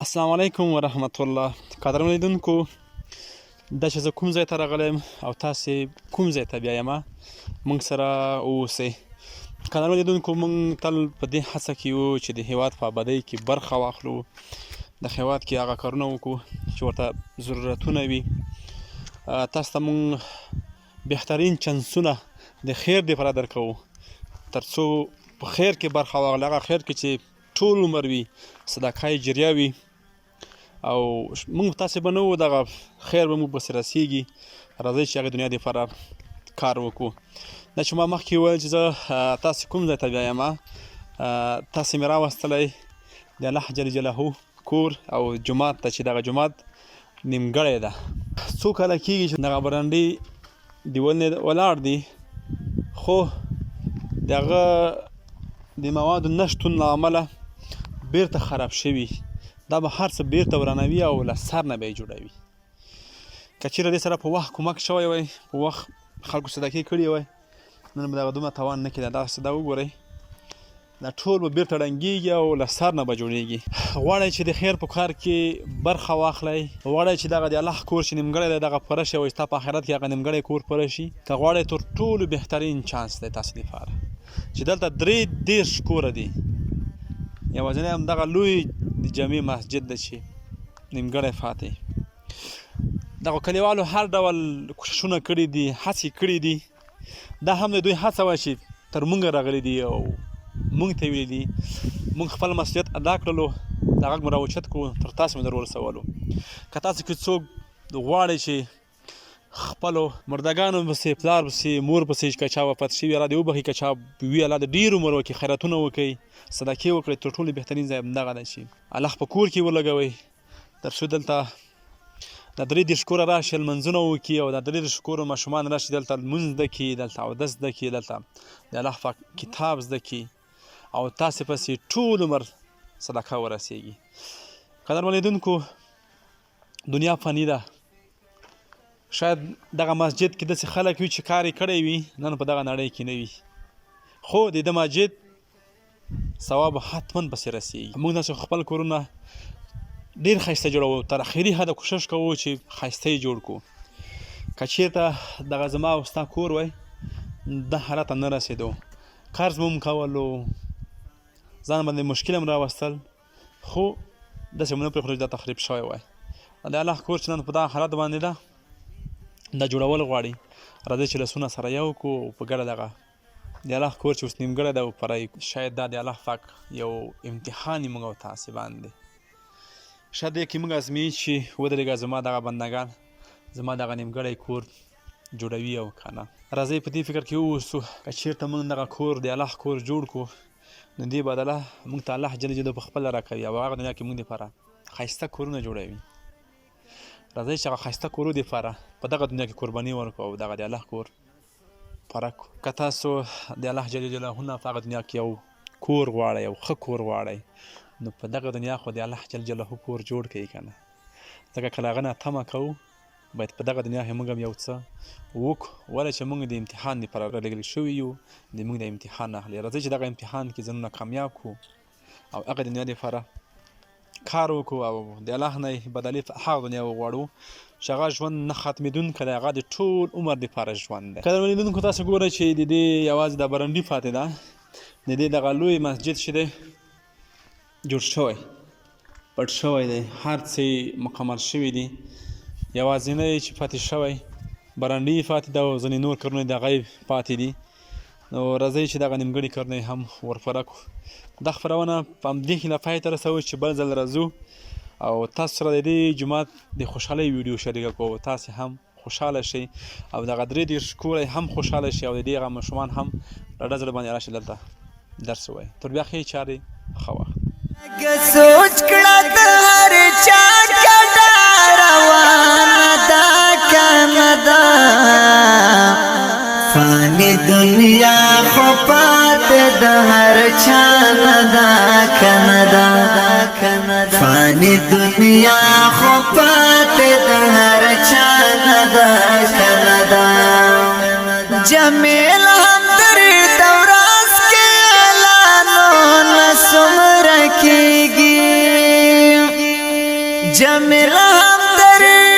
السلام علیکم ورحمت الله. قدرمن لیدونکو، دا چې زه کوم ځای ته راغلی یم او تاسې کوم ځای ته بیا یم، موږ سره واوسئ. قدرمن لیدونکو، موږ تل په دې هڅه کې یو چې د هیواد په ابادۍ کې برخه واخلو، د هیواد کې هغه کارونه وکړو چې ورته ضرورتونه وي. تاسو ته موږ بهترین چانسونه د خیر دپاره درکوو، تر څو په خیر کې برخه واخلو، هغه خیر کې چې ټول عمر وي، صدقه جریه وي، او موږ تاسې به نه وو، دغه خیر به موږ پسې رسېږي. راځئ چې هغې دنیا دپاره کار وکړو. دا چې ما مخکې وویل چې زه تاسې کوم ځای ته بیایم، تاسې مې راوستلی د الله جل جلاله کور او جومات ته، چې دغه جومات نیمګړی ده. څو کاله کېږي چې دغه برنډې دیوالونه ولاړ دي، خو د هغه د موادو نه شتون له امله بیرته خراب شوي. دا به هر څه بیرته ورانوي او له سر نه به یې جوړوي. که چېرې دې سره په وخت کومک شوی وی، په وخت خلکو صدقې کړې وی، نن به دغه دومره تاوان نه کېده. داسې دا وګورئ، دا ټول به بیرته ړنګېږي او له سر نه به جوړېږي. غواړئ چې د خیر په کار کې برخه واخلئ، غواړئ چې دغه د الله کور چې نیمګړی دی دغه پوره شي او ستا په آخرت کې هغه نیمګړی کور پوره شي. که غواړئ تر ټولو بهترین چانس دی تاسې دپاره چې دلته 33 کوره دي. یوازینی همدغه لوی د جامع مسجد ده چې نیمګړی پاتې. دغه کلیوالو هر ډول کوششونه کړي دي، هڅې کړي دي. دا هم د دوی هڅه وه چې تر موږه راغلي دي او موږ ته ویلي دي. موږ خپل مسؤلیت ادا کړلو، دا غږ مو راوچت کړو، تر تاسو مې در ورسولو. که تاسو کې څوک غواړئ چې خپلو مردګانو پسې، پلار پسې، مور پسې که چا وفات شوي، الله دې وبخښي، که چا وي الله دې ډېر عمر وکړي، خیراتونه وکړي، صدقې وکړئ. تر ټولو بهترین ځای همدغه ده چې الله په کور کې ولګوئ، تر څو دلته د 33 کوره راشي، لمنځونه وکړي، او د 33 کوره ماشومان راشي، دلته لمونځ زده کړي، دلته اودس زده کړي، دلته د الله پاک کتاب زده کړي، او تاسې پسې ټول عمر صدقه ورسېږي. قدرمن لیدونکو، دنیا فاني ده. شاید دغه مسجد کې داسې خلک وي چې کار یې کړی وي، نن په دغه نړۍ کې نه وي، خو د ده مسجد ثواب حتما پسې رسېږي. موږ داسې خپل کورونه ډېر ښایسته جوړوو، تر اخري حده کوشش کوو چې ښایسته یې جوړ کړو. که چېرته دغه زما او ستا کور وی، دا حالت ته نه رسېدو، قرض مو هم کولو، ځان باندې مشکل هم راوستل، خو داسې مو نه پرېښودو چې دا تخریب شوی وی. د الله کور چې نن په دغه حالت باندې ده، دا جوړول غواړي. راځئ چې لاسونه سره یو کړو او په ګډه دغه د الله کور چې اوس نیمګړی ده وپرئ. شاید دا د الله پاک یو امتحان یې موږ او تاسې باندې. شاید دې کې موږ ازمېي چې ودرېږه زما دغه بندګان زما دغه نیمګړی کور جوړوي او که نه. راځئ په دې فکر کې واوسو، که چېرته موږ دغه کور د الله کور جوړ کړو، نو دې بدله موږ ته الله جل جلاله په خپله راکوي، او هغه دنیا کې موږ دپاره ښایسته کورونه جوړوي. راځئ چې هغه ښایسته کورو دپاره په دغه دنیا کې قرباني ورکړو او دغه د الله کور پوره کړو. که تاسو د الله جل جلاله نه په هغه دنیا کې یو کور غواړئ، یو ښه کور غواړئ، نو په دغه دنیا خو د الله جل جلاله کور جوړ کړئ که نه. ځکه که له هغه نه تمه کوو، باید په دغه دنیا کې موږ هم یو څه وکړو، ولې چې موږ د امتحان دپاره رالېږل شوي یو، د موږ د امتحان اخلي. راځئ چې دغه امتحان کې ځانونه کامیاب کړو او هغه دنیا دپاره کار وکړو، او د الله نه یې بدلې هغه دنیا وغواړو چې هغه ژوند نه ختمېدونکی دی، هغه د ټول عمر دپاره ژوند دی. قدرمن لیدونکو، تاسو ګورئ چې د دې یوازې دا برنډي پاتې ده، د دې دغه لوی مسجد چې دی جوړ شوی، پټ شوی دی، هر څه مکمل شوي دي. یوازینی چې پاتې شوی برنډې یې پاتې ده، او ځینې نور کارونه د هغه پاتې دي. نو راځئ چې دغه نیمګړي کارونه یې هم ورپوره کړو. دا خپرونه په همدې هیله پای ته رسوو چې بل ځل راځو او تاسو سره د دې جومات د خوشحالۍ ویډیو شریکه کوو، تاسې هم خوشحاله شئ او دغه 33 کوره هم خوشحاله شي، او د دې هغه ماشومان هم ډاډه زړه باندې راشي دلته درس ووایي. تر بیا ښې چارې، ښه وخت. سوچ کړه د هر چا کډه روانه ده کنه ده، فاني دنیا خو پاتې د هر چا نه ده کنه ده، فاني دنیا خو پاتې د هر چا نه ده کنه ده. جمیل هم در دوراس کې اعلانونه څومره کېږي، جمیل هم در